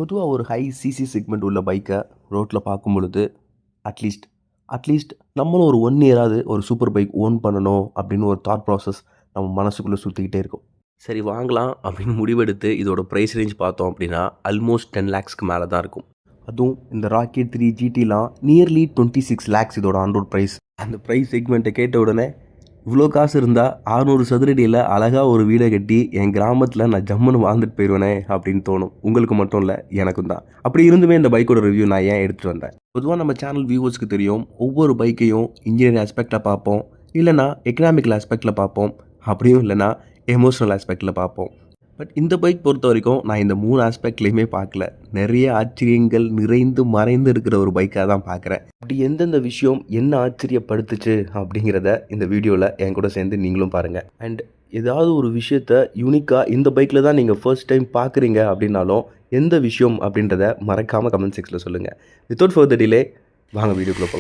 பொதுவாக ஒரு high CC segment உள்ள பைக்கை ரோட்டில் பார்க்கும் பொழுது அட்லீஸ்ட் நம்மளும் ஒரு 1 இயராவது ஒரு சூப்பர் பைக் ஓன் பண்ணணும் அப்படின்னு ஒரு தாட் ப்ராசஸ் நம்ம மனசுக்குள்ளே சுற்றிக்கிட்டே இருக்கும். சரி வாங்கலாம் அப்படின்னு முடிவெடுத்து இதோட ப்ரைஸ் ரேஞ்ச் பார்த்தோம் அப்படின்னா ஆல்மோஸ்ட் 10 lakhsக்கு மேலே தான் இருக்கும். அதுவும் இந்த ராக்கெட் 3 GTலாம் நியர்லி 26 lakhs இதோட ஆன்ரோட் ப்ரைஸ். அந்த ப்ரைஸ் செக்மெண்ட்டை கேட்ட உடனே இவ்வளோ காசு இருந்தால் 600 சதுரடியில் அழகாக ஒரு வீடை கட்டி என் கிராமத்தில் நான் ஜம்முன்னு வாழ்ந்துட்டு போயிடுவேனே அப்படின்னு தோணும். உங்களுக்கு மட்டும் இல்லை, எனக்கும் தான். அப்படி இருந்துமே இந்த பைக்கோட ரிவ்யூ நான் ஏன் எடுத்துகிட்டு வந்தேன்? பொதுவாக நம்ம சேனல் வியூவர்ஸ்க்கு தெரியும், ஒவ்வொரு பைக்கையும் இன்ஜினியரிங் ஆஸ்பெக்டில் பார்ப்போம், இல்லைனா எக்கனாமிக்கல் ஆஸ்பெக்டில் பார்ப்போம், அப்படியும் இல்லைனா எமோஷனல் ஆஸ்பெக்டில் பார்ப்போம். பட் இந்த பைக் பொறுத்த வரைக்கும் நான் இந்த 3 ஆஸ்பெக்ட்லேயுமே பார்க்கல. நிறைய ஆச்சரியங்கள் நிறைந்து மறைந்து இருக்கிற ஒரு பைக்காக தான் பார்க்குறேன். அப்படி எந்தெந்த விஷயம் என்ன ஆச்சரியப்படுத்துச்சு அப்படிங்கிறத இந்த வீடியோவில் என் கூட சேர்ந்து நீங்களும் பாருங்கள். அண்ட் ஏதாவது ஒரு விஷயத்த யூனிக்காக இந்த பைக்கில் தான் நீங்கள் ஃபர்ஸ்ட் டைம் பார்க்குறீங்க அப்படின்னாலும் எந்த விஷயம் அப்படின்றத மறக்காமல் கமெண்ட் செக்ஷனில் சொல்லுங்கள். வித்தவுட் ஃபர்தர் டிலே வாங்க வீடியோக்குள்ளே போகலாம்.